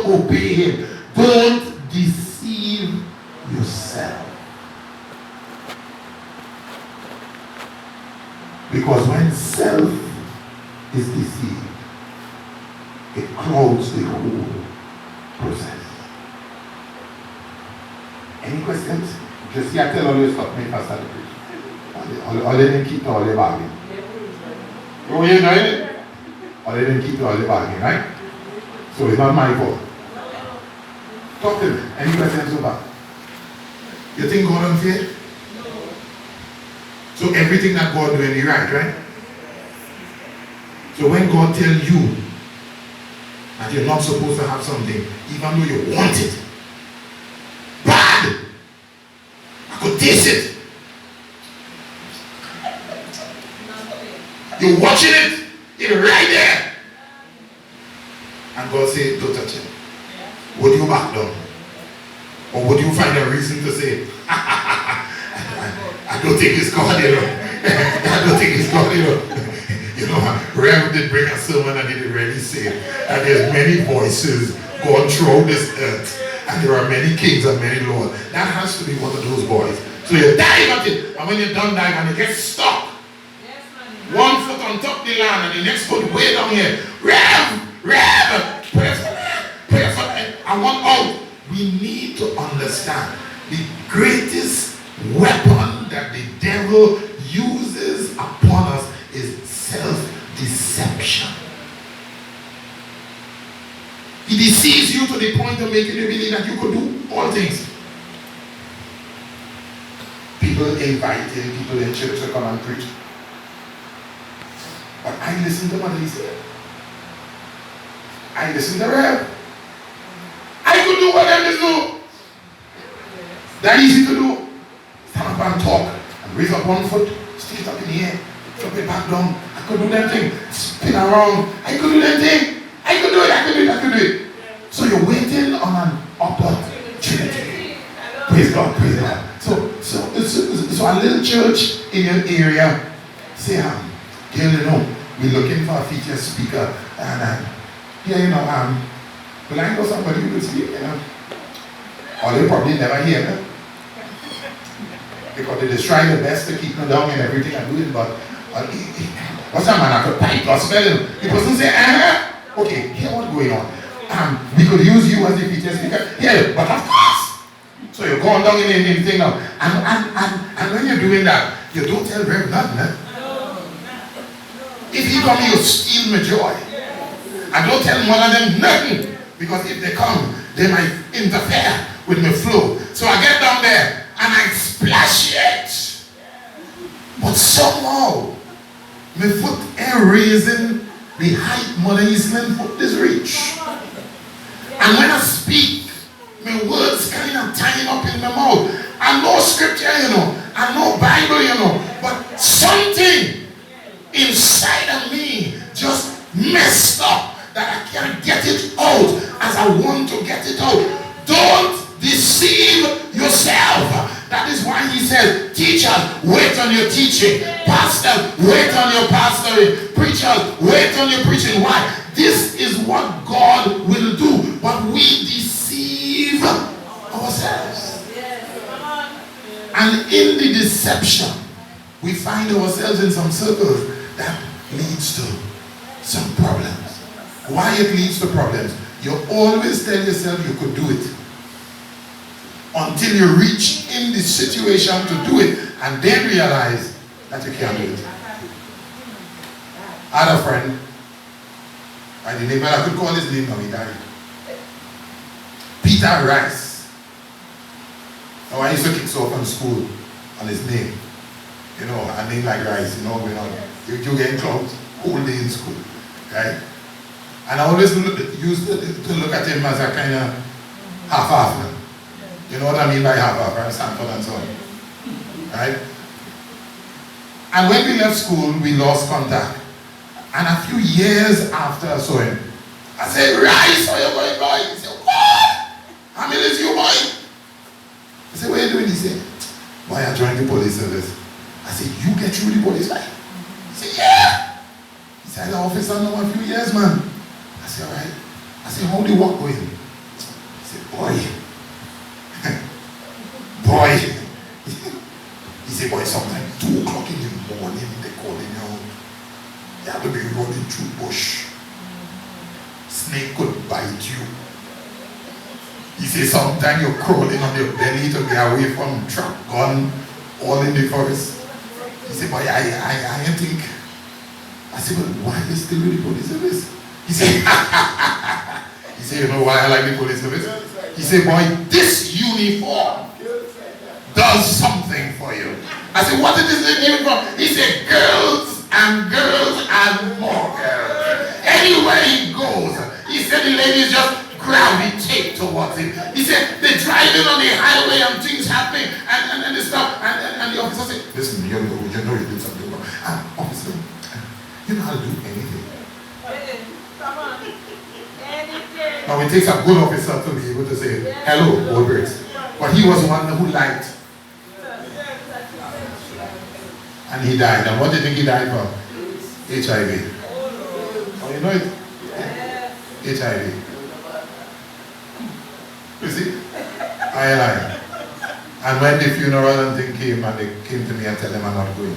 obey him. Don't deceive yourself. Because when self is deceived, it clouds the whole process. Any questions? Just here, tell all your stuff, make us start to preach. All they didn't keep all the bargain. Oh, you know it? Or they didn't keep all the bargain, right? So it's not my fault. Talk to me. Any questions so far? You think God unfair? So everything that God doing is right? So when God tells you that you're not supposed to have something, even though you want it, bad! I could taste it. You're watching it, it's right there. And God said, don't touch it. Would you back down? Or would you find a reason to say, I don't think it's God, you know. I don't think it's God, you know. You know, Rev did bring a sermon and he did really say that there's many voices going throughout this earth. And there are many kings and many lords. That has to be one of those boys. So you dive at it, and when you're done diving and you get stuck, one foot on top of the land and the next foot way down here. Rev, pray for me. I want out. We need to understand the greatest weapon that the devil uses upon us is self-deception. He deceives you to the point of making you believe that you could do all things. People inviting people in church to come and preach. But I listen to what he said. I listen to Rev. I could do what them do. That easy to do. Stand up and talk and raise up one foot, stick it up in the air, drop it back down. I could do that thing. Spin around. I could do that thing. I could do it. So you're waiting on an opportunity. Praise God. So a little church in your area, say, girl, you know, we're looking for a feature speaker, and but I know somebody who will speak, you know. Or they probably never hear them. Because they just try their best to keep them down and everything and doing, but what's that man after pipe gospel? The person say, okay, hear what's going on. We could use you as a feature speaker. Yeah, but of course. So you're going down in the thing now. And when you're doing that, you don't tell Rev nothing. If he come, you steal my joy. I don't tell one of them nothing. Because if they come, they might interfere with my flow. So I get down there and I splash it. But somehow, my foot ain't raising the height Mother Eastland foot is reach. And when I speak, my words kind of tying up in my mouth. I know scripture, you know. I know Bible, you know. But something inside of me just messed up that I can't get it out as I want to get it out. Don't deceive yourself. That is why he says, teachers, wait on your teaching. Pastors, wait on your pastoring. Preachers, wait on your preaching. Why? This is what God will do. But we deceive ourselves. And in the deception, we find ourselves in some circles that leads to some problems. Why it leads to problems? You always tell yourself you could do it until you reach in the situation to do it and then realize that you can't do it. I had a friend by the name, I could call his name now, he died. Peter Rice. Now I used to kick off in school on his name. You know, a name like Rice, you know, you get clowns whole day in school, right? And I always used to look at him as a kind of half-half. You know what I mean by half-half, right? Stanford and so on. Right? And when we left school, we lost contact. And a few years after I saw him, I said, Rice, where you going, boy? He said, what? How many is you, boy? I said, what are you doing? He said, boy, I joined the police service. I said, you get through the police, right? He said, yeah. He said, the officer now a few years, man. I said, all right. I said, how the work going? Boy. Boy. He said, boy, sometimes 2 o'clock in the morning, they calling you. You have to be running through bush. Snake could bite you. He said, sometimes you're crawling on your belly to get away from truck, gun, all in the forest. He said, boy, I think. I said, well, why are you still with the police service? He said, he said, you know why I like the police service? He said, boy, this uniform does something for you. I said, what is this uniform? He said, girls and more girls. Anywhere he goes, he said the ladies just gravitate towards him. He said, they're driving on the highway and things happening and the stuff. And the officer said, listen, you know you did something wrong. Officer, you know how to do anything. Come on. Anything. Now it takes a good officer to be able to say, hello, Albert. But he was one who lied. And he died. And what do you think he died from? HIV. Oh, you know it? HIV. You see? I. And when the funeral and thing came, and they came to me and tell them I'm not going.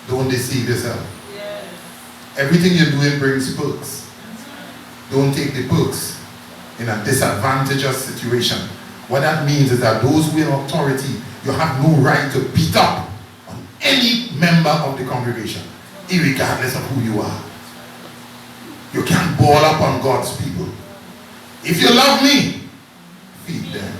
Don't deceive yourself. Everything you're doing brings perks. Don't take the perks in a disadvantageous situation. What that means is that those who are in authority, you have no right to beat up on any member of the congregation, irregardless of who you are. You can't ball up on God's people. If you love me, feed them.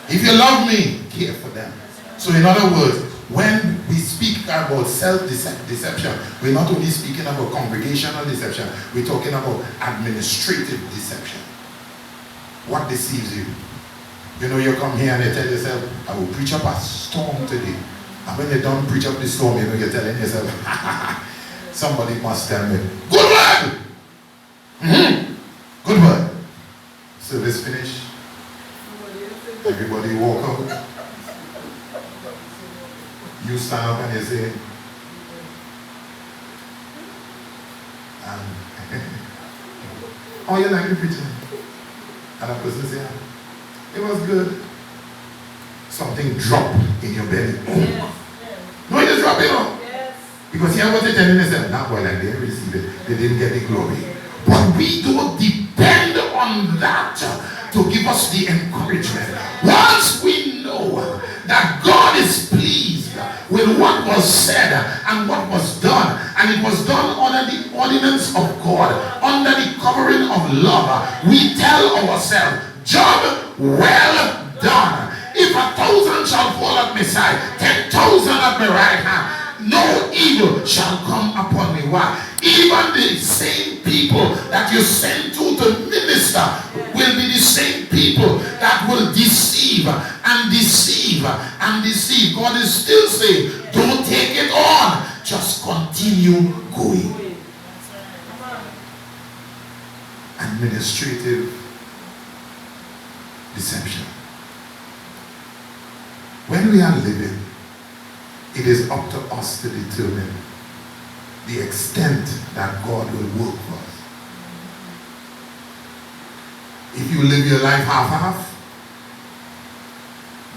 If you love me, care for them. So in other words, when we speak about self-deception, we're not only speaking about congregational deception, we're talking about administrative deception. What deceives you? You know, you come here and you tell yourself, I will preach up a storm today. And when you don't preach up the storm, you know, you're telling yourself, somebody must tell me, good word! Good word. Service finished. Everybody walk out. You stand up and you say, oh, you like the preaching? And a person say, it was good. Something drop in your belly. Yes. No, it just drop it off. Yes. Because here what they're telling themselves, not well, like they didn't receive it. They didn't get the glory. But we don't depend on that to give us the encouragement. Once we know that God is pleased with what was said and what was done, and it was done under the ordinance of God, under the covering of love, we tell ourselves, job well done. If 1,000 shall fall at my side, 10,000 at my right hand, no evil shall come upon me. Why? Even the same people that you send to minister will be the same people that will deceive and deceive and deceive. God is still saying, don't take it on. Just continue going. Administrative deception. When we are living, it is up to us to determine the extent that God will work for us. If you live your life half-half,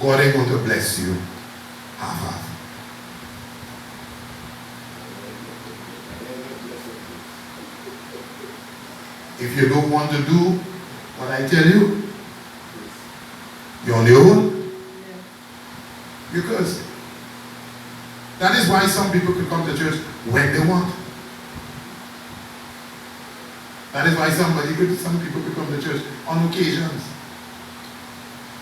God ain't going to bless you half-half. If you don't want to do what I tell you, you're on your own. Because that is why some people could come to church when they want. That is why some people could come to church on occasions.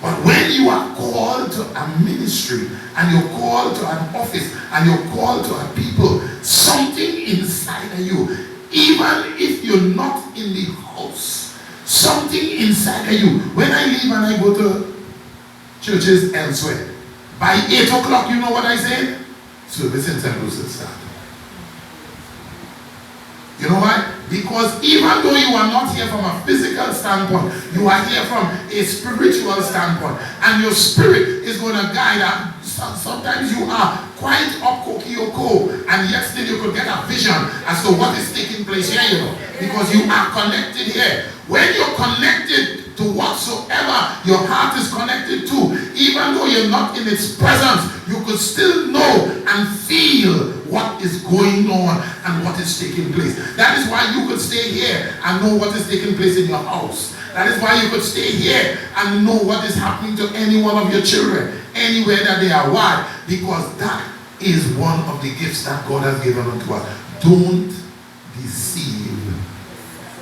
But when you are called to a ministry, and you're called to an office, and you're called to a people, something inside of you, even if you're not in the house, something inside of you, when I leave and I go to churches elsewhere, by 8 o'clock, you know what I say? Service in St. Lucia start. You know why? Because even though you are not here from a physical standpoint, you are here from a spiritual standpoint. And your spirit is going to guide us. Sometimes you are quite up kokioko, and yet still you could get a vision as to what is taking place here, you know, because you are connected here. When you're connected to whatsoever your heart is connected to, even though you're not in its presence, you could still know and feel what is going on and what is taking place. That is why you could stay here and know what is taking place in your house. That is why you could stay here and know what is happening to any one of your children, anywhere that they are. Why? Because that is one of the gifts that God has given unto us. Don't deceive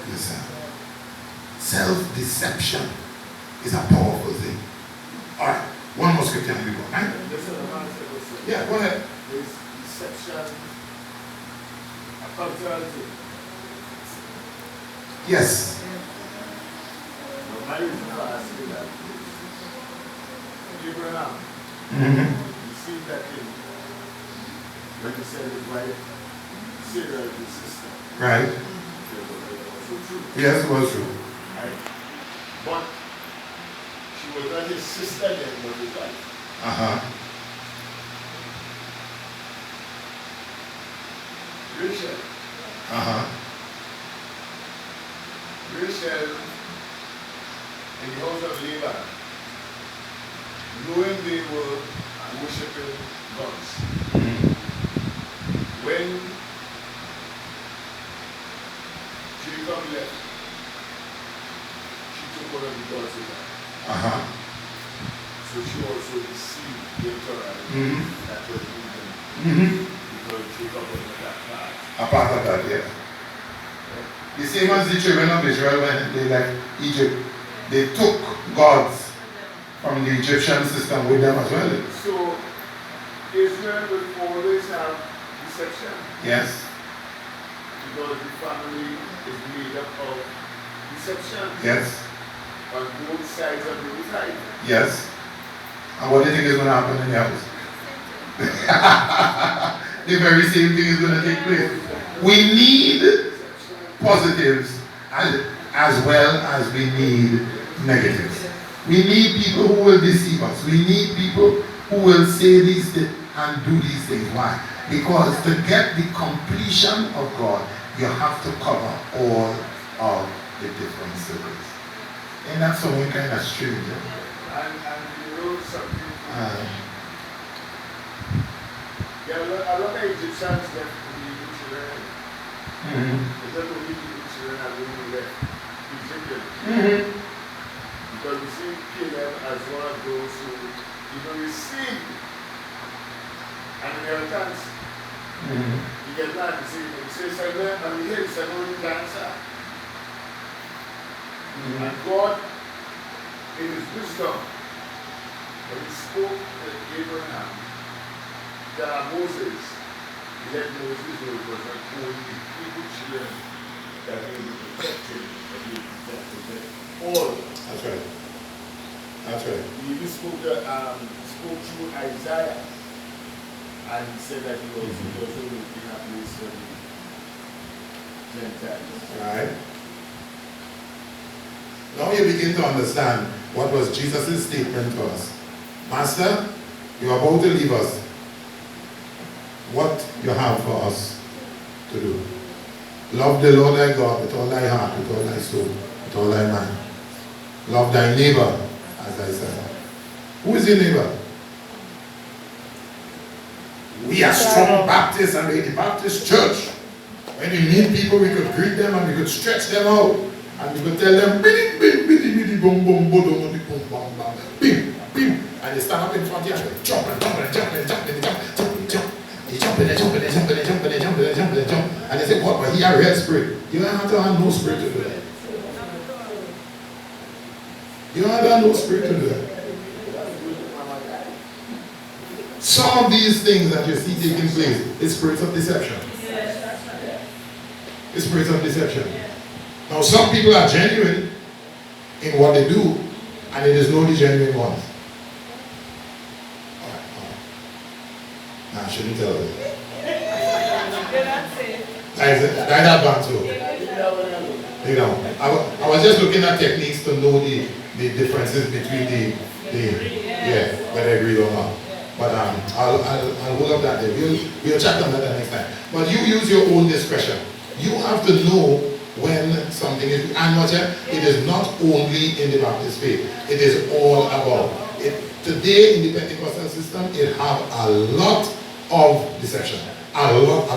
yourself. Self-deception is a powerful thing. All right, one more scripture and we go. Right? Yeah, go ahead. Is deception a cultural thing? Yes. My reason for asking that is Abraham, you see that thing when he said his wife Sarah is his sister. Right. It was true. Yes, it was true. Right? But she was not his sister then, but his wife. Rachel. Rachel in the house of Laban, knowing they were worshiping gods. When Jacob left, she took one of the gods with her. So she also deceived the Torah. That was even because Jacob was not that part. A part of that, yeah. The same as the children of Israel when they left Egypt. They took gods from the Egyptian system with them as well. So Israel will always have deception. Yes. Because the family is made up of deception. Yes. On both sides of the divide. Yes. And what do you think is going to happen in your house? The very same thing is going to take place. We need positives as well as we need negatives. We need people who will deceive us. We need people who will say these things and do these things. Why? Because to get the completion of God, you have to cover all of the different circles. And that's something kind of strange. And you know something? There are a lot of Egyptians left in the Egyptian. It's not only the Egyptian are going left Egypt. Because we see Caleb as one of those who received an inheritance. You get that, you see, he says, and we hear it's an only dancer. And God, in his wisdom, when he spoke to Abraham, Moses, he let Moses know it was not only the people children that he would protect him, but he would protect all. That's right. That's right. He even spoke through Isaiah, and he said that he was also looking at place for the Gentiles. Right. Now you begin to understand what was Jesus' statement to us. Master, you are about to leave us. What you have for us to do. Love the Lord thy God with all thy heart, with all thy soul, with all thy mind. Love thy neighbor as thyself. Who is your neighbor? We are strong Baptists and we're the Baptist church. When we meet people, we could greet them and we could stretch them out. And we could tell them, bidi, bidi, bidi, bidi, boom, boom, boom, boom, boom, boom, boom, boom, bim, bim. And they stand up in front of you and they jump and jump and jump and jump and jump and jump and jump. They jump and they jump and they jump and they jump and they jump and they jump and they jump. And they say, what? But he had a red spirit. You don't have to have no spirit to do that. You don't have to have no spirit to do that. Some of these things that you see taking place is spirits of deception. It's spirits of deception. Now some people are genuine in what they do, and it is not the genuine ones. Nah, I shouldn't tell you. That's that bantu. You know, I was just looking at techniques to know the differences between whether I agree or not. But I'll hold up that day. We'll chat on that the next time. But you use your own discretion. You have to know when something is, and watch it, it is not only in the Baptist faith. It is all about it. Today in the Pentecostal system, it have a lot of deception. A lot.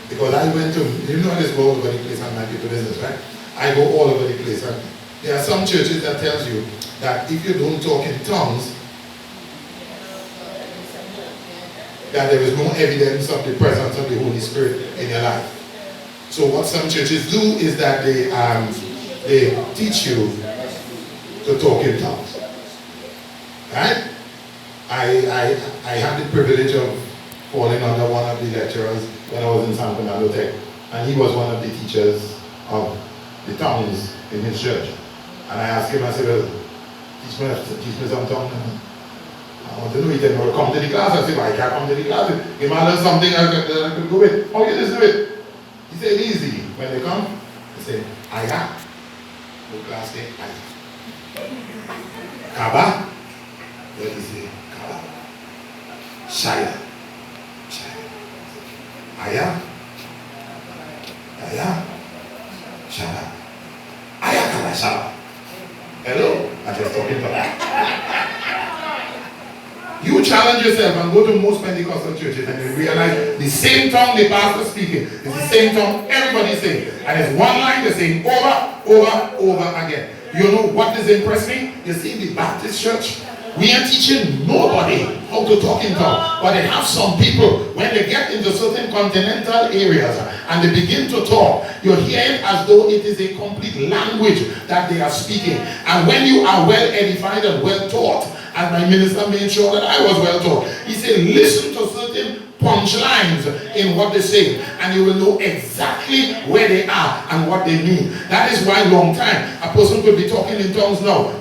Because I went to, you know, I just go all over the place and my people business, right? I go all over the place. And there are some churches that tells you that if you don't talk in tongues, that there is no evidence of the presence of the Holy Spirit in your life. So what some churches do is that they teach you to talk in tongues. Right? I had the privilege of falling under one of the lecturers when I was in San Fernando Tech, and he was one of the teachers of the tongues in his church. And I asked him, I said, well, teach me some tongues. I want to know. He said, well, come to the class. I said, well, I can't come to the class. If I learn something I could do it. How you just do it? He said, easy. When they come, he said, Aya. The class say, Aya. Kaba. What do you say? Kaba. Shaya. Aya. Shala. Aya Kaba Shala. Hello? I'm just talking to that. You challenge yourself and go to most Pentecostal churches and you realize the same tongue the pastor speaking is the same tongue everybody saying. And it's one line they're saying over again. You know what does impress me? You see the Baptist church, we are teaching nobody how to talk in tongues. But they have some people, when they get into certain continental areas and they begin to talk, you hear it as though it is a complete language that they are speaking. And when you are well edified and well taught, as my minister made sure that I was well taught, he said, listen to certain punchlines in what they say, and you will know exactly where they are and what they mean. That is why long time a person could be talking in tongues now,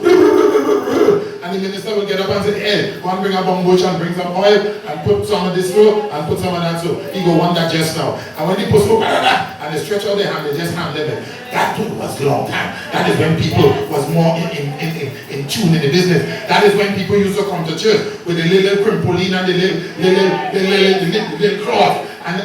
and the minister will get up and say, hey, go and bring a bumbush and bring some oil and put some of this through and put some of that through. He go want that just now. And when he puts through and they stretch out their hand, they just hand them in. That too was long time. That is when people was more in tune in the business. That is when people used to come to church with the little crimpoline and the little cloth and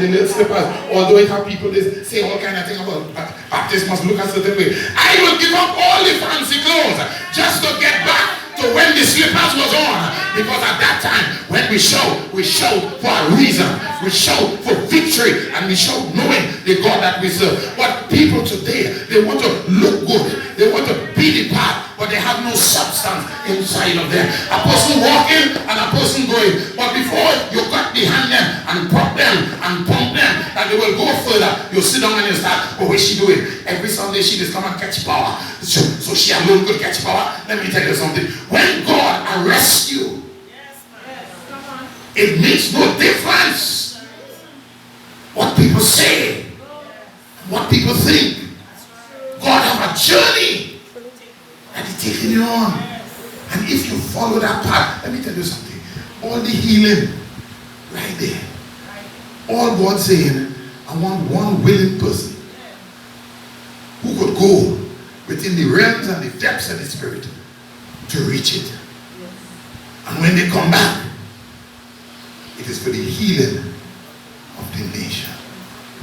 the little slippers. Although it have people they say all kind of thing about Baptists must look a certain way. I will give up all the fancy clothes just to get back to when the slippers was on. Because at that time when we shout for a reason. We shout for victory and we shout knowing the God that we serve. But people today, they want to look good. They want to be the part, but they have no substance inside of them. A person walking and a person going. But before you got behind them and prop them and pump them, and they will go further, you sit down and you start, oh, what's she doing? Every Sunday she just come and catch power. So she alone could catch power. Let me tell you something. When God arrests you, it makes no difference what people say, what people think. God have a journey that He's taking you on. And if you follow that path, let me tell you something. All the healing right there. All God saying, I want one willing person who could go within the realms and the depths of the Spirit to reach it. And when they come back, it is for the healing of the nation.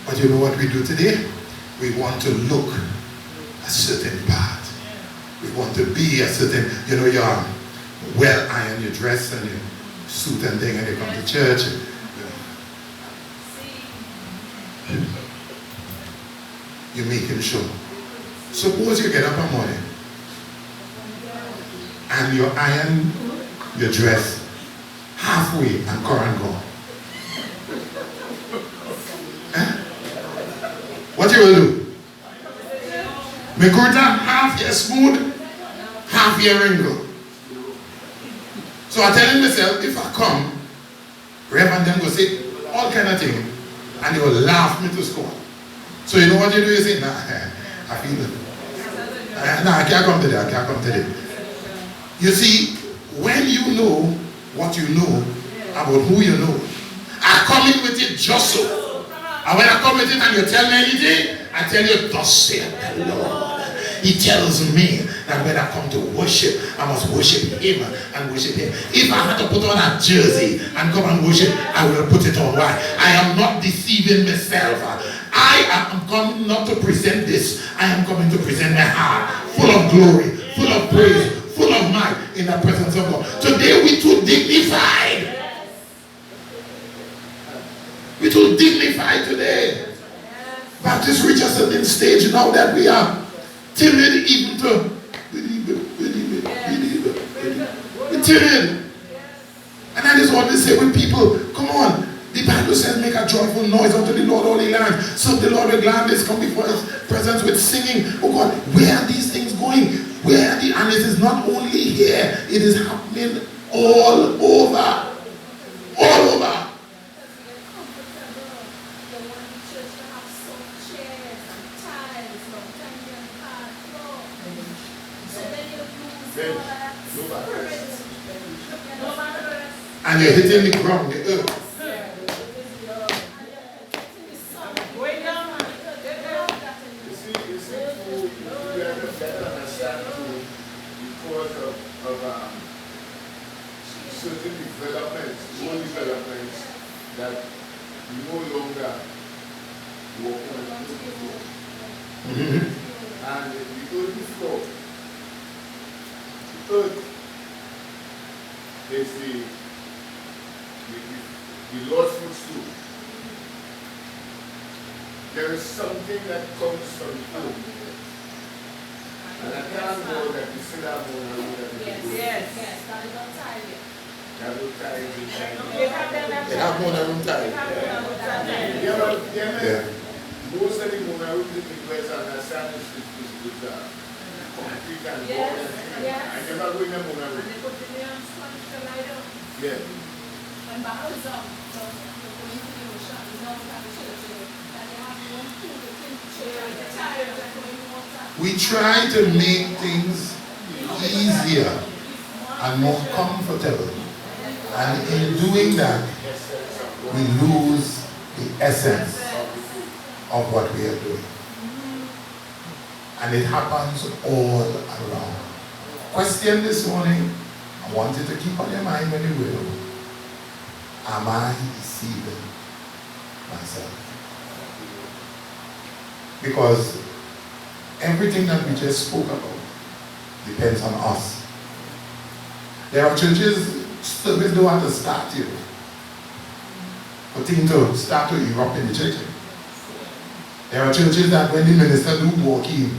But you know what we do today? We want to look a certain part. We want to be a certain, you know, you're well ironed, your dress and your suit and thing, and you come to church. And, you make him sure. Suppose you get up in the morning and you iron your dress halfway and current gone. What you will do? Make it half your smooth, half your wrinkle. So I telling myself, if I come, Reverend them go say all kind of things, and they will laugh me to score. So you know what you do? You say, nah, I feel it. Nah, I can't come today. You see, when you know what you know about who you know, I come in with it just so. And when I come with it and you tell me anything, I tell you, thus saith the Lord. He tells me that when I come to worship, I must worship him and worship him. If I had to put on a jersey and come and worship, I will put it on. Why? I am not deceiving myself. I am coming not to present this. I am coming to present my heart, full of glory, full of praise, full of might in the presence of God. Today we too dignified. We too dignified today. Baptists reach a certain stage now that we are timid even to we're timid. And I just want to say with people, come on. The Bible says make a joyful noise unto the Lord all ye lands. Serve the Lord with gladness. Come before his presence with singing. Oh God, where are these things going? Where are and it is not only here, it is happening all over. All over. And you're hitting the ground, the earth. You see, you have to better understand because of certain developments, more developments that you no longer walk on the floor. And the earth floor, the earth is the Lord's footstool. There is something that comes from the earth. And I can't know that you still have one around that you do. Yes. That will tie it. They have more than one time. Most of the Mona Root place understand is concrete and wall and things. I never go in the Mona Root. Yeah. When Baha's up, so going to the ocean, you know, have a church that they have one pool, they can share the tires, they're going to water. We try to make things easier and more comfortable. And in doing that, we lose the essence of what we are doing. And it happens all around. Question this morning, I want you to keep on your mind when you will. Am I deceiving myself? Because everything that we just spoke about depends on us. There are churches, service don't want to start here. For things to start to erupt in the church. There are churches that when the minister do walk in,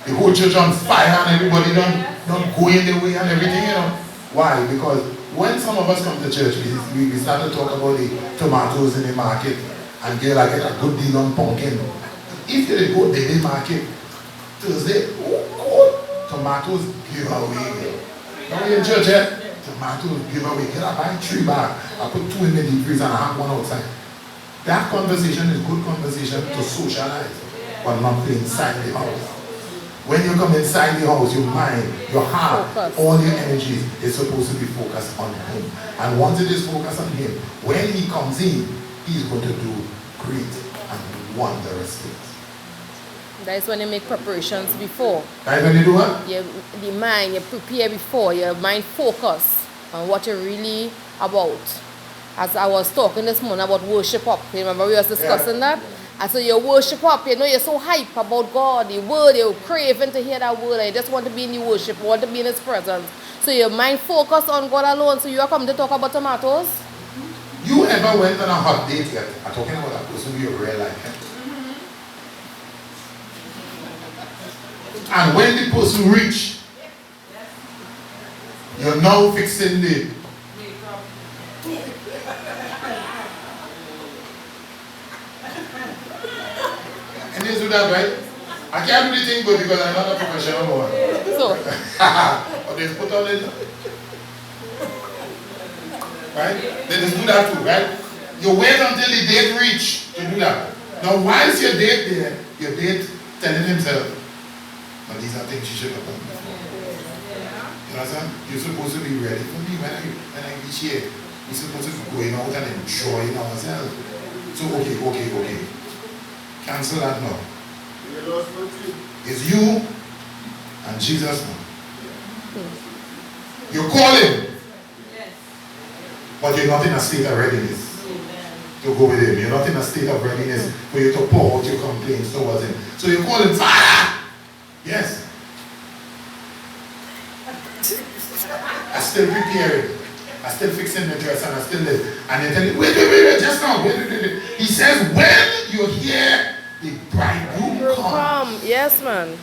the whole church on fire and everybody don't go in their way and everything, you know. Why? Because when some of us come to church, we start to talk about the tomatoes in the market and get like a good deal on pumpkin. If they go to the market Thursday, tomatoes give away. Now we in church, tomatoes give away. Get a buy 3 bags. I put 2 in the deep freezer and I have 1 outside. That conversation is good conversation to socialize, but not inside the house. When you come inside the house, your mind, your heart, all your energies is supposed to be focused on him. And once it is focused on him, when he comes in, he's going to do great and wondrous things. That is when you make preparations before. That is when you do what? The mind, you prepare before, your mind focus on what you're really about. As I was talking this morning about worship up, you remember we was discussing that? And so you worship up, you know, you're so hype about God, the word, you're craving to hear that word, and you just want to be in the worship, you want to be in his presence. So your mind focused on God alone, so you are coming to talk about tomatoes? You ever went on a hot date yet? I'm talking about a person you really like. And when the person reach, you're now fixing the and you do that, right? I can't do the thing good because I'm not a professional one. So But they put on it. Right? They just do that too, right? You wait until the date reach to do that. Now whilst your date there, your date telling himself, but these are things you should have done before. You understand? You're supposed to be ready for me when I reach here. We're supposed to be going out and enjoying ourselves. So okay. Cancel that now. You lost no sleep. It's you and Jesus now. You call him, Yes. but you're not in a state of readiness to go with him. You're not in a state of readiness for you to pour out your complaints towards him. So you call him, Father! Yes. I still preparing. I still fixing the dress and I still live. And they tell you, wait, just now. Wait. He says, when you hear the bridegroom come. Yes, man.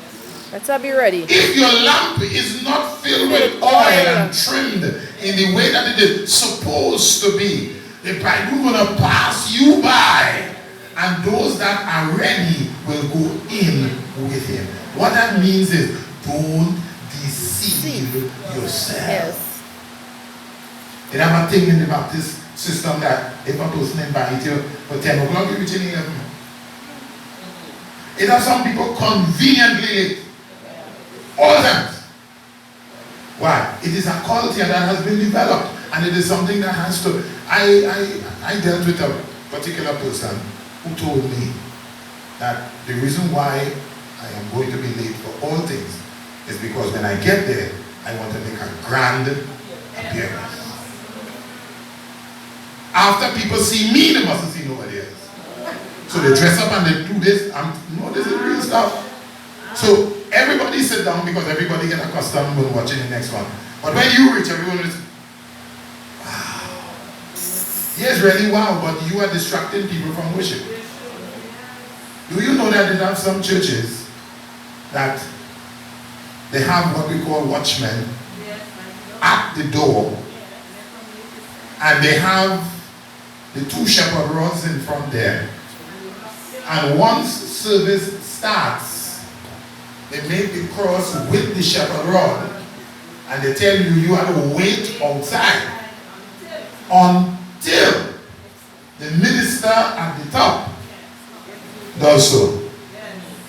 Let's be ready. If your lamp is not filled with oil and trimmed in the way that it is supposed to be, the bridegroom will pass you by, and those that are ready will go in with him. What that means is, don't deceive yourself. Yes. They have a thing in the Baptist system that if a person invites you for 10 o'clock, you reach in 11. It has some people conveniently late. All that. Why? It is a culture that has been developed, and it is something that has to. I dealt with a particular person who told me that the reason why I am going to be late for all things is because when I get there, I want to make a grand appearance. After people see me, they mustn't see nobody else. So they dress up and they do this. No, this is real stuff. So everybody sit down because everybody get accustomed when watching the next one. But when you reach, everyone is, wow. Yes, really wow, but you are distracting people from worship. Do you know that they have some churches that they have what we call watchmen at the door, and they have the two shepherd rods in front there, and once service starts, they make the cross with the shepherd rod, and they tell you you have to wait outside until the minister at the top does so.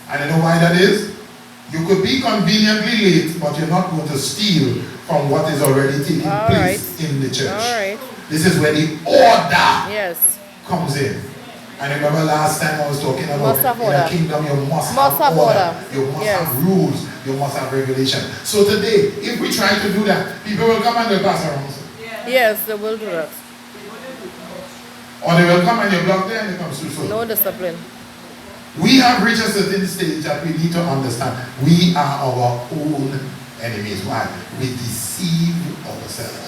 And you know why that is? You could be conveniently late, but you're not going to steal from what is already taking place in the church. All right. This is where the order Yes. comes in. And remember last time I was talking about in the kingdom you must have order. You must have rules. You must have regulation. So today, if we try to do that, people will come and they'll pass around. Yes, they will do that. Or they will come and you block there and they come through. So No discipline. we have reached a certain stage that we need to understand we are our own enemies. Why? We deceive ourselves.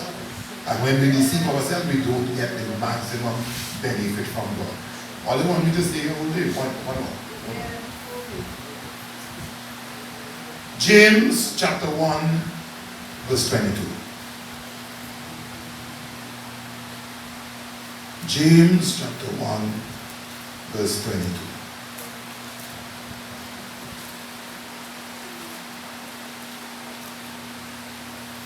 And when we deceive ourselves, we don't get the maximum benefit from God. All they want me to stay here all day. One more. James chapter 1, verse 22. James chapter 1, verse 22.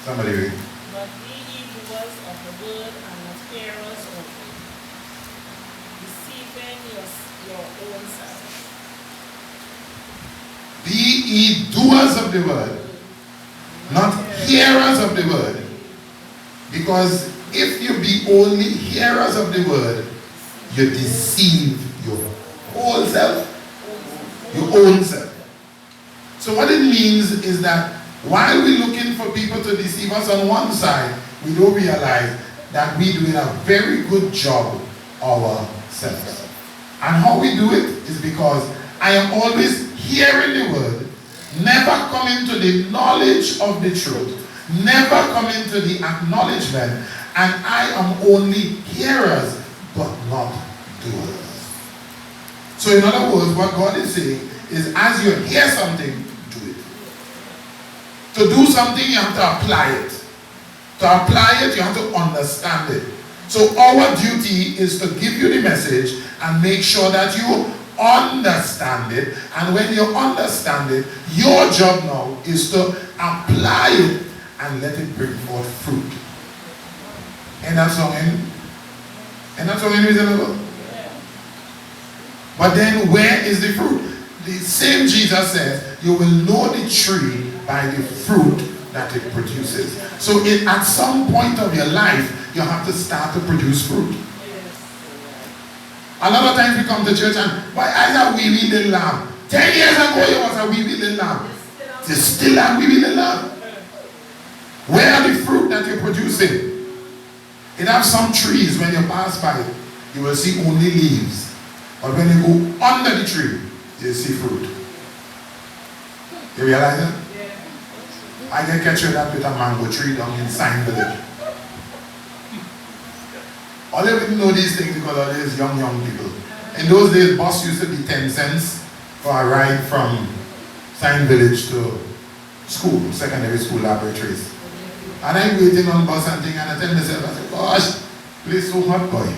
Somebody read. But be ye doers of the word and not hearers only, deceiving your own self. Be ye doers of the word, not hearers of the word. Because if you be only hearers of the word, you deceive your whole self, your own self. So what it means is that while we're looking for people to deceive us on one side, we don't realize that we're doing a very good job ourselves. And how we do it is because I am always hearing the word, never coming to the knowledge of the truth, never coming to the acknowledgement, and I am only hearers but not doers. So in other words, what God is saying is as you hear something, do it. To do something, you have to apply it. To apply it, you have to understand it. So our duty is to give you the message and make sure that you understand it. And when you understand it, your job now is to apply it and let it bring forth fruit. And that's only reasonable. But then where is the fruit? The same Jesus says, you will know the tree by the fruit that it produces. So at some point of your life, you have to start to produce fruit. A lot of times we come to church and, why is that wee little lamb? 10 years ago, it was a weaving lamb. It's still a weaving lamb. Where are the fruit that you're producing? It has some trees, when you pass by it, you will see only leaves. But when you go under the tree, you see fruit. You realize that? I can catch you that with a mango tree down in Sign Village. All of you know these things because of these young people. In those days, bus used to be 10 cents for a ride from Sign Village to school, secondary school laboratories. And I'm waiting on bus and thing, and I tell myself, I say, gosh, place so hot, boy.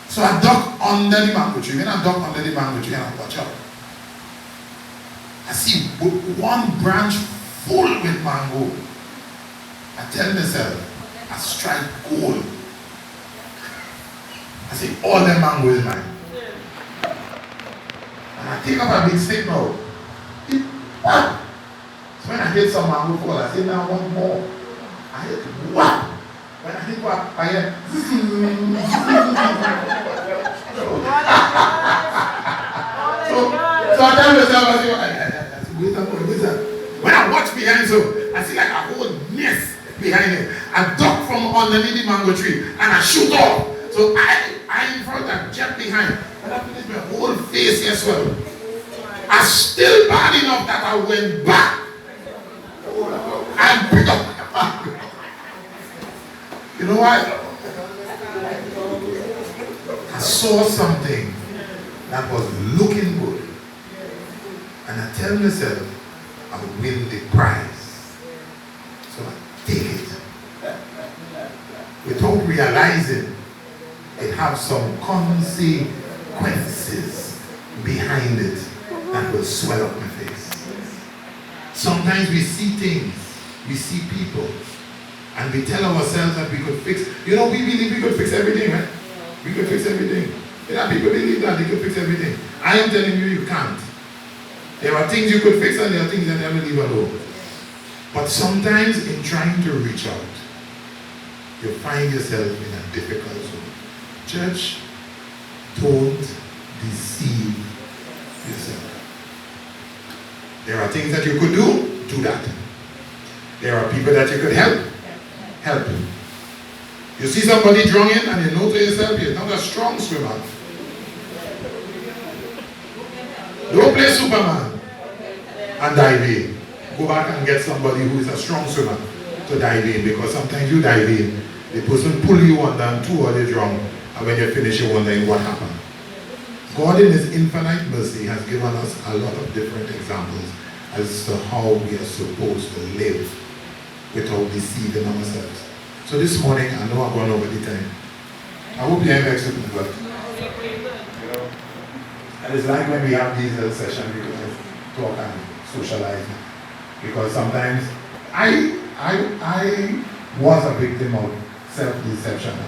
So I duck under the mango tree. When I duck under the mango tree, and I watch out. I see one branch full with mango. I tell myself, I strike gold. I say, all the mango is mine. And I take up a big stick now. So when I hit some mango fall, I say, now one more. I hit what? When I hit what? I hear so I tell myself, I say, when I watch behind, so I see like a whole nest behind it. I duck from underneath the mango tree and I shoot off. So I in front and jet behind. And I finished my whole face as well. I still bad enough that I went back and picked up my mango. You know what? I saw something that was looking good. And I tell myself, I will win the prize. So I take it. Without realizing, it has some consequences behind it that will swell up my face. Sometimes we see things, we see people, and we tell ourselves that we could fix. You know, we believe we could fix everything, right? We could fix everything. You know, people believe that they could fix everything. I am telling you, you can't. There are things you could fix and there are things that never leave alone. But sometimes in trying to reach out, you find yourself in a difficult zone. Church, don't deceive yourself. There are things that you could do that. There are people that you could help them. You see somebody drowning and you know to yourself, you're not a strong swimmer. Don't play Superman and dive in. Go back and get somebody who is a strong swimmer to dive in, because sometimes you dive in, the person pull you under and two or they drown, and when you finish you're wondering what happened. God in His infinite mercy has given us a lot of different examples as to how we are supposed to live without deceiving ourselves. So this morning, I know I've gone over the time. I hope you have accepted God. And it's like when we have these little sessions, we can talk and socialize. Because sometimes I was a victim of self-deception.